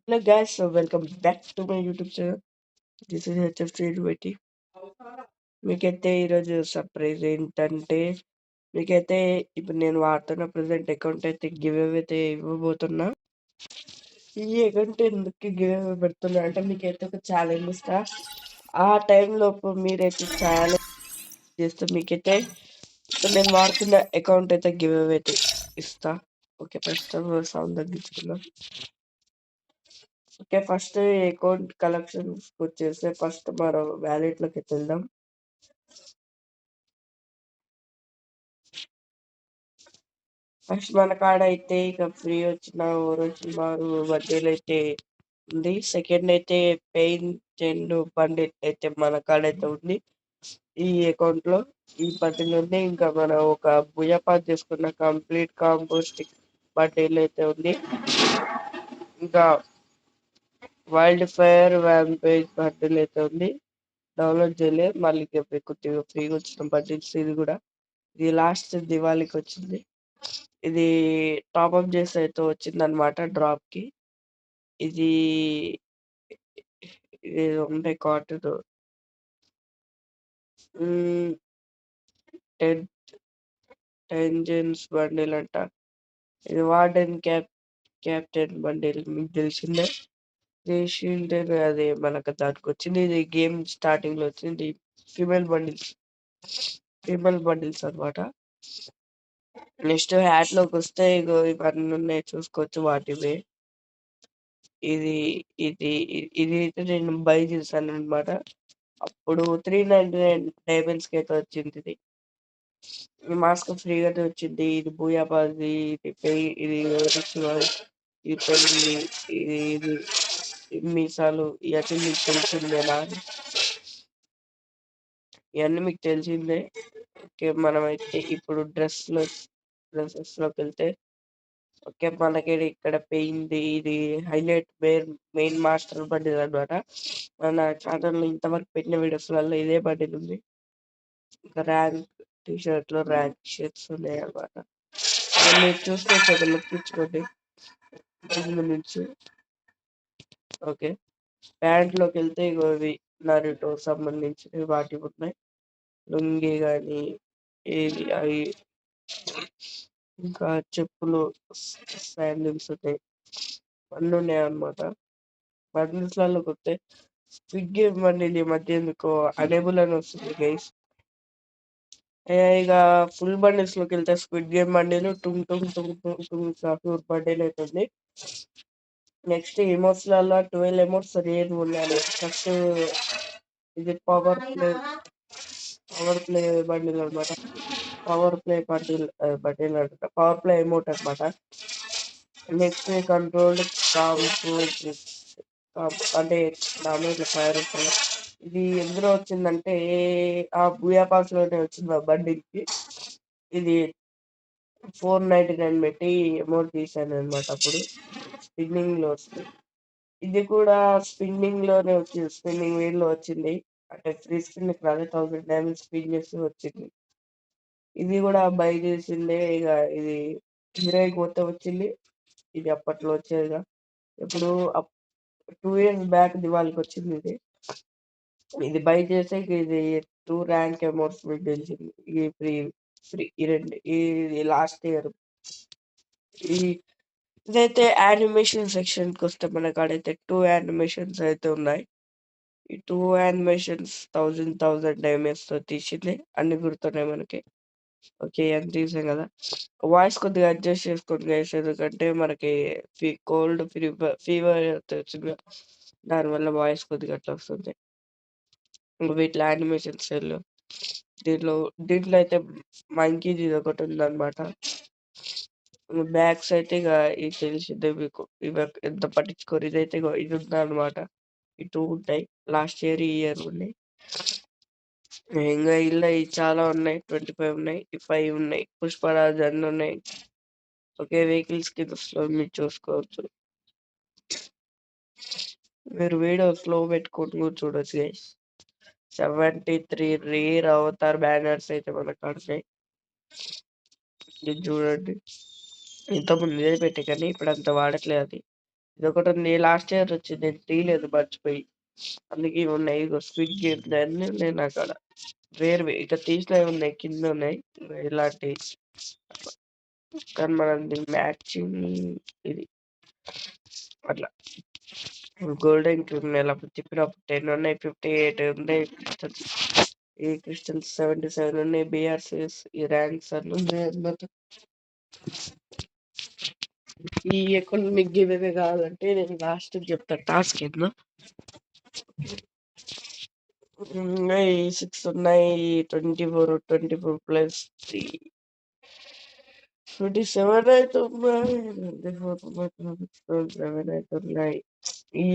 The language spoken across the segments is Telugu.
Hello guys, so welcome back to my YouTube channel. This is HF Trade Waiting. మీకైతే ఈరోజు సర్ప్రైజ్ ఏంటంటే మీకైతే ఇప్పుడు నేను వాడుతున్న ప్రజెంట్ అకౌంట్ అయితే గివ్ అవే అయితే ఇవ్వబోతున్నా. ఈ అకౌంట్ ఎందుకు గివ్ అవే పెడుతున్నా అంటే మీకైతే ఒక ఛాలెంజ్ ఇస్తా. ఆ టైంలోపు మీరైతే ఛాలెంజ్ చేస్తే మీకైతే ఇప్పుడు నేను వాడుతున్న అకౌంట్ అయితే గివ్ అవే అయితే ఇస్తా. ఓకే, ఫస్ట్ సౌండ్ తగ్గించుకుందాం. ఓకే, ఫస్ట్ అకౌంట్ కలెక్షన్స్ వచ్చేసి ఫస్ట్ మనం వ్యాలెట్లోకి వెళ్దాం. ఫస్ట్ మన కాడ అయితే ఇక ఫ్రీ వచ్చిన ఓరోచి మారు బడ్డీలు అయితే ఉంది. సెకండ్ అయితే పెయింట్ అండ్ బండిల్ అయితే మన కాడ అయితే ఉంది ఈ అకౌంట్ లో. ఈ బడ్డీలు ఉంది. ఇంకా మనం ఒక భుజపాత్ చేసుకున్న కంప్లీట్ కాంపోస్టింగ్ బడ్డీలు అయితే ఉంది. ఇంకా వైల్డ్ ఫైర్ వ్యాంపేజ్ బడ్డీలు అయితే ఉంది. డౌన్లోడ్ చేయలేదు, మళ్ళీ కొద్దిగా ఫ్రీగా వచ్చిన బడ్డీల్స్ ఇది కూడా. ఇది లాస్ట్ దివాళీకి వచ్చింది. ఇది టాప్అప్ చేస్తే అయితే వచ్చింది అనమాట డ్రాప్ కి. ఇది ఇది ఉండే కాటన్ 10 జెన్స్ బండిల్ అంట. ఇది వార్డెన్ క్యాప్టెన్ బండిల్ మీకు తెలిసిందే. షీల్డ్ అది మనకు దానికి వచ్చింది. ఇది గేమ్ స్టార్టింగ్ లో వచ్చింది. ఫీమేల్ బండిల్స్ అనమాట. నెక్స్ట్ హ్యాట్ లోకి వస్తే ఇగో ఇవన్నీ ఉన్నాయి చూసుకోవచ్చు వాటివే. ఇది ఇది ఇది అయితే నేను బై చేశాను అనమాట. అప్పుడు 399 డైమండ్స్ కి అయితే వచ్చింది. ఇది ఈ మాస్క్ ఫ్రీగానే వచ్చింది. ఇది బూయాబాది, ఇది ఇది ఇది పెళ్లి, ఇది మీసాలు, ఇవన్నీ మీకు తెలిసిందేనా? ఇవన్నీ మీకు తెలిసిందే. ఓకే, మనమైతే ఇప్పుడు డ్రెస్సెస్ లోకి వెళ్తే ఓకే, మనకి ఇక్కడ పెయింట్ ఇది హైలైట్ మెయిన్ మాస్టర్ బండిల్ అనమాట. మన ఛానల్ ఇంతవరకు పెట్టిన వీడియోస్ వల్ల ఇదే బండిల్ ఉంది. ఇంకా ర్యాంక్ టీ షర్ట్ లో ర్యాంక్ షర్ట్స్ ఉన్నాయి అనమాట. మీరు చూసుకోవచ్చు, ఒక లుక్ ఇచ్చుకోండి ముందు నుంచి. ఓకే, ప్యాంట్ లోకి వెళ్తే ఇవి నరుటో సంబంధించినవి వాటి ఉన్నాయి. లుంగి కానీ ఏది అవి, ఇంకా చెప్పులు, శాండిల్స్ ఉన్నాయి, అన్నీ ఉన్నాయి అనమాట. బండిల్స్ లలో కొత్తే స్క్విడ్ గేమ్ బండిల్ ఈ మధ్య ఎందుకో అనేబుల్ అని వస్తుంది గైస్. ఇక ఫుల్ బండిల్స్ లోకి వెళ్తే స్క్విడ్ గేమ్ బండిల్ టుంగ్ టుంగ్ టుంగ్ టుంగ్ టుంగ్ సాఫ్ట్వేర్ బండిల్ అవుతుంది. నెక్స్ట్ ఎమోట్స్ లలో 12 ఎమోట్స్ రేర్ ఉన్నాయి. ఫస్ట్ ఇది పవర్ ప్లే బండిల్ అనమాట. పవర్ ప్లే బండిల్ అనమాట. పవర్ ప్లే ఎమోట్ అనమాట. నెక్స్ట్ కంట్రోల్డ్ అంటే డామేజ్ ఫైర్ ఉంటుంది. ఇది ఎందులో వచ్చిందంటే ఆ బూయాపాస్ లోనే వచ్చింది ఆ బండిల్కి. ఇది 499 పెట్టి అమౌంట్ తీసాను అనమాట. అప్పుడు స్పిన్నింగ్ లో వస్తుంది. ఇది కూడా స్పిన్నింగ్ లోనే వచ్చింది, స్పిన్నింగ్ వీల్ లో వచ్చింది. అంటే ఫ్రీ స్పిన్ రాదు, 1000 డ్యామేజ్ స్పిన్ చేసి వచ్చింది. ఇది కూడా బై చేసిందే. ఇక ఇది హీరోయిక్ పోతే వచ్చింది. ఇది అప్పట్లో వచ్చేదిగా. ఇప్పుడు 2 years బ్యాక్ దివాళికి వచ్చింది ఇది. ఇది బై చేస్తే ఇది 2 ర్యాంక్ అమౌంట్స్ మీకు తెలిసింది. ఇది ఫ్రీ ఈ రెండు ఇది లాస్ట్ ఇయర్. ఇదైతే యానిమేషన్ సెక్షన్ కి వస్తే మన కాడైతే 2 యానిమేషన్స్ అయితే ఉన్నాయి. ఈ 2 యానిమేషన్స్ 1000 డ్యామేజ్ తో తీసింది. అన్ని గుర్తున్నాయి మనకి. ఓకే, ఎంత తీసాం కదా. వాయిస్ కొద్దిగా అడ్జస్ట్ చేసుకోండి గైస్, ఎందుకంటే మనకి కోల్డ్ ఫీవర్ వచ్చింది. దానివల్ల వాయిస్ కొద్దిగా అట్లా వస్తుంది. వీటిలో యానిమేషన్స్ దీంట్లో అయితే మంకీది ఒకటి ఉందన్నమాట. బ్యాగ్స్ అయితే ఇక ఇది తెలిసిందే మీకు. ఇవి ఎంత పట్టించుకోరు. ఇదైతే ఇది ఉందన్నమాట. ఈ 2 ఉంటాయి. లాస్ట్ ఇయర్ ఈ ఇయర్ ఉన్నాయి. ఇంకా ఇలా చాలా ఉన్నాయి. 25 ఉన్నాయి, 5 ఉన్నాయి. పుష్పరాజ్ అన్ని ఉన్నాయి. ఓకే, వెహికల్స్ కింద స్లో మీరు చూసుకోవచ్చు. మీరు వీడియో స్లో పెట్టుకుంటూ కూడా చూడొచ్చు గైస్. 73 రేర్ అవతార్ బ్యానర్స్ అయితే మనకు కడతాయి. ఇది చూడండి, ఇంతకుముందు ఇదే పెట్టే కానీ ఇప్పుడు అంత వాడట్లేదు. అది ఇదొకటి ఉంది. లాస్ట్ ఇయర్ వచ్చింది. నేను తీయలేదు మర్చిపోయి. అందుకే ఇవి ఉన్నాయి. ఇగో స్క్విడ్ గేమ్ అన్నీ ఉన్నాయి నా కాడ. వేరువి ఇక తీసినవి ఉన్నాయి, కింద ఉన్నాయి ఇలాంటివి. కానీ మనది మ్యాచింగ్ ఇది అట్లా. గోల్డెన్ క్రిమినల్ అప్పుడు తిప్పినప్పుడు 10 ఉన్నాయి, 58 ఉన్నాయి క్రిస్టల్స్. ఈ క్రిస్టల్స్ 77 ఉన్నాయి, బిఆర్సిఎస్ ఈ ర్యాంక్స్ అన్నీ ఉన్నాయి అన్నమాట. ఈ ఎకనామిక్ గివ్ అవే కావాలంటే నేను లాస్ట్ చెప్తాను టాస్క్ ఏందో. ఉన్నాయి 6 ఉన్నాయి, 24 ప్లస్ 3 27 అయితే ఉన్నాయి, 27 అయితే ఉన్నాయి. ఈ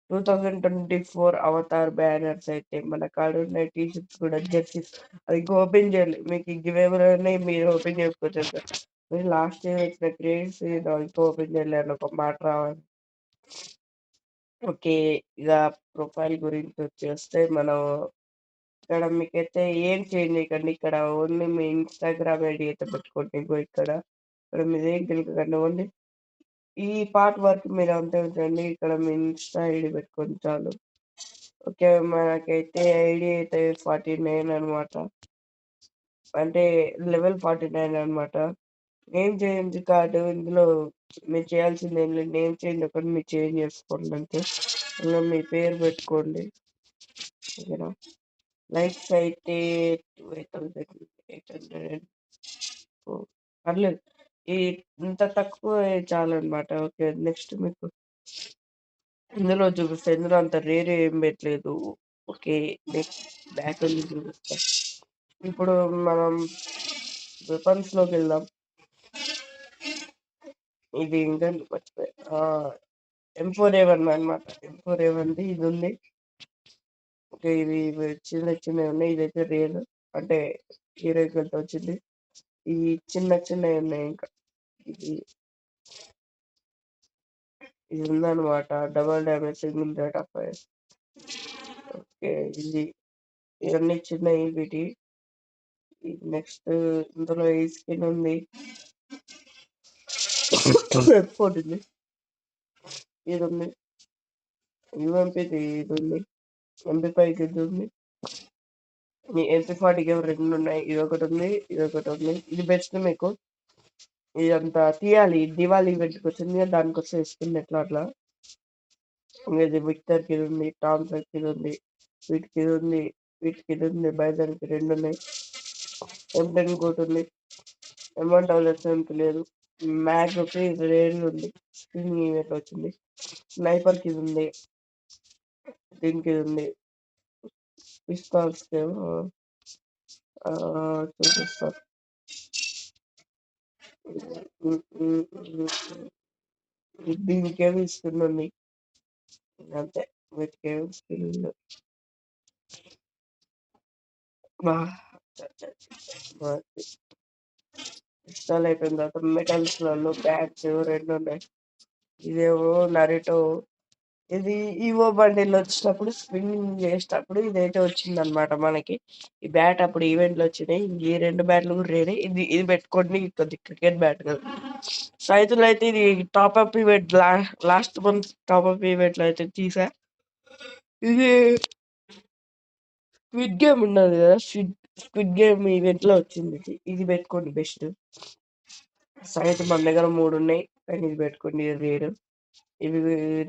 2024 అవతార్ బ్యానర్స్ అయితే మన కాడ ఉన్నాయి. టీషర్ట్స్ కూడా, జెర్సీస్ అది ఇంకా ఓపెన్ చేయాలి. మీకు గివ్ అవే ఉన్నాయి, మీరు ఓపెన్ చేసుకోవచ్చు సార్. మీరు లాస్ట్ ఇయర్ వచ్చిన క్రియేట్స్ ఇంకా ఓపెన్ చేయలేరు ఒక మాట రావాలి. ఓకే, ఇక ప్రొఫైల్ గురించి వచ్చేస్తే మనం ఇక్కడ మీకైతే ఏం చేంజ్ చేయకండి. ఇక్కడ ఓన్లీ మీ ఇన్స్టాగ్రామ్ ఐడి అయితే పెట్టుకోండి. ఇంకో ఇక్కడ మీదేం క్లిక్ ఓన్లీ ఈ పార్ట్ వరకు మీరు అంతే ఉంచండి. ఇక్కడ మీ ఇన్స్టా ఐడి పెట్టుకోండి చాలు. ఓకే, మనకైతే ఐడి అయితే 49 అనమాట. అంటే లెవెల్ 49 అనమాట. నేమ్ చేంజ్ కార్డు ఇందులో మీరు చేయాల్సింది ఏం లేదు. నేమ్ చేంజ్ ఒకటి మీరు చేంజ్ చేసుకోండి అంతే. అందులో మీ పేరు పెట్టుకోండి. ఓకేనా. లైక్స్ అయితే 2800 పర్లేదు. ఈ ఇంత తక్కువ చాలన్నమాట. ఓకే, నెక్స్ట్ మీకు ఇందులో చూపిస్తా. ఇందులో అంత రేర్ ఏం పెట్టలేదు. ఓకే, నెక్స్ట్ బ్యాక్ వెళ్ళి చూపిస్తా. ఇప్పుడు మనం వెపన్స్ లోకి వెళ్దాం. ఇది ఇంకంటే మర్చిపోయా, M4A1 అనమాట. M4A1 ఇది ఉంది. ఓకే, ఇవి చిన్న చిన్నవి ఉన్నాయి. ఇదైతే రేర్, అంటే హీరోకి వెళ్తే వచ్చింది. ఈ చిన్న చిన్నవి ఉన్నాయి. ఇంకా ఇది ఇది ఉందన్నమాట. Double damage, single rate of fire. Okay, ఇది ఇవన్నీ చిన్నవి వీటి. నెక్స్ట్ ఇందులో ఈ స్కిన్ ఉంది, ఎఫ్4 ఉంది, ఇది ఉంది, యూఎంపీది ఇది ఉంది, MP5 ఇది ఉంది, MP40 రెండు ఉన్నాయి. ఇది ఒకటి ఉంది, ఇది ఒకటి ఉంది. ఇది బెస్ట్ మీకు. ఇదంతా తీయాలి, దివాళీ ఈవెంట్కి వచ్చింది కదా, దానికోసం ఇస్తుంది ఎట్లా అట్లా. ఇది విక్టర్కి ఇది ఉంది, టామ్సన్కి ఇది ఉంది, వీటికి ఇది ఉంది, వీటికి ఇది ఉంది. బైదానికి రెండు ఉన్నాయి. M10 కోటి ఉంది, M1000 లేదు. మ్యాగ్కి ఇది రేర్ ఉంది, స్క్రీన్ ఈవెంట్ వచ్చింది. స్నైపర్కి ఇది ఉంది, దీనికి ఇది ఉంది. పిస్తాల్స్కి ఏమో చూపిస్తా. దీనికేమి ఇస్తుంది అంతే, వీటికేమి ఇస్తుంది. ఇన్స్టాల్ అయిపోయిన తర్వాత మెటల్స్లలో బ్యాగ్స్ రెండు ఉన్నాయి. ఇదేమో నరిటో. ఇది ఈవో బండిల్ వచ్చినప్పుడు స్పిన్నింగ్ చేసేటప్పుడు ఇదైతే వచ్చింది అనమాట మనకి. ఈ బ్యాట్ అప్పుడు ఈవెంట్లు వచ్చినాయి. ఈ రెండు బ్యాట్లు కూడా రేరే. ఇది పెట్టుకోండి, కొద్ది క్రికెట్ బ్యాట్ కదా. సైతులు అయితే ఇది top-up event, last month top-up ఈవెంట్లు అయితే తీసా. ఇది స్క్విడ్ గేమ్ ఉన్నది కదా, స్క్విడ్ గేమ్ ఈవెంట్ లో వచ్చింది. ఇది పెట్టుకోండి బెస్ట్. సైతు మన దగ్గర 3 ఉన్నాయి, కానీ ఇది పెట్టుకోండి, ఇది రేరు. ఇవి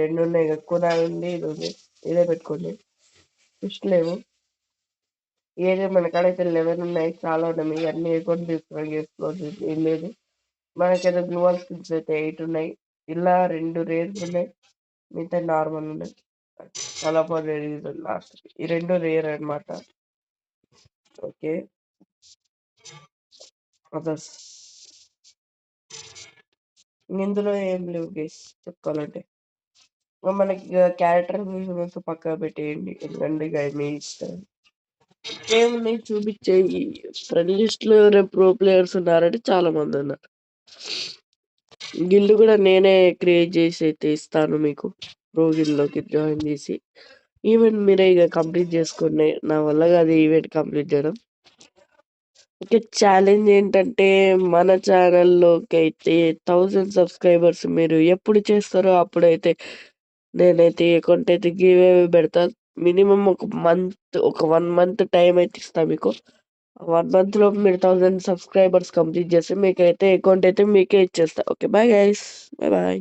రెండు ఉన్నాయి, ఎక్కువ ఉంది, ఇది ఉంది. ఇదే పెట్టుకోండి, ఫిస్ట్ లేవు. ఏదే మన కాడైతే 11 ఉన్నాయి, చాలా ఉన్నాయి. అన్ని అకౌంట్ చేసుకోవచ్చు, ఏం లేదు. మనకైతే గ్లోవల్ స్కిన్స్ అయితే 8 ఉన్నాయి. ఇలా 2 రేర్స్ ఉన్నాయి, మిగతా నార్మల్ ఉన్నాయి. చాలా రేర్ లాస్ట్, ఈ రెండు రేర్ అనమాట. ఓకే, అదర్స్ ఇందులో ఏం లేవు గేస్ చెప్పుకోవాలంటే. మనకి క్యారెక్టర్ పక్కా పెట్టేయండి, ఎందుకంటే ఇక మీ ఇష్టం. ఏమున్నాయి చూపించేయి. ఫ్రెండ్ లిస్ట్ లో రేపు ప్రో ప్లేయర్స్ ఉన్నారంటే చాలా మంది ఉన్నారు. గిల్డ్ కూడా నేనే క్రియేట్ చేసి అయితే ఇస్తాను మీకు. ప్రో గిల్డ్లోకి జాయిన్ చేసి ఈవెంట్ మీరే ఇక కంప్లీట్ చేసుకోండి. నా వల్ల కాదు ఈవెంట్ కంప్లీట్ చేయడం. ఓకే. ఛాలెంజ్ ఏంటంటే మన ఛానల్‌లోకైతే 1000 సబ్‌స్క్రైబర్స్ మీరు ఎప్పుడు చేస్తారో అప్పుడైతే నేనైతే అకౌంట్ అయితే గివ్ అవే పెడతా. మినిమమ్ ఒక 1 మంత్ టైమ్ అయితే ఇస్తా మీకు. 1 మంత్‌లోపు మీరు 1000 సబ్‌స్క్రైబర్స్ కంప్లీట్ చేస్తే మీకైతే అకౌంట్ అయితే మీకే ఇచ్చేస్తా. ఓకే. Bye guys. బై.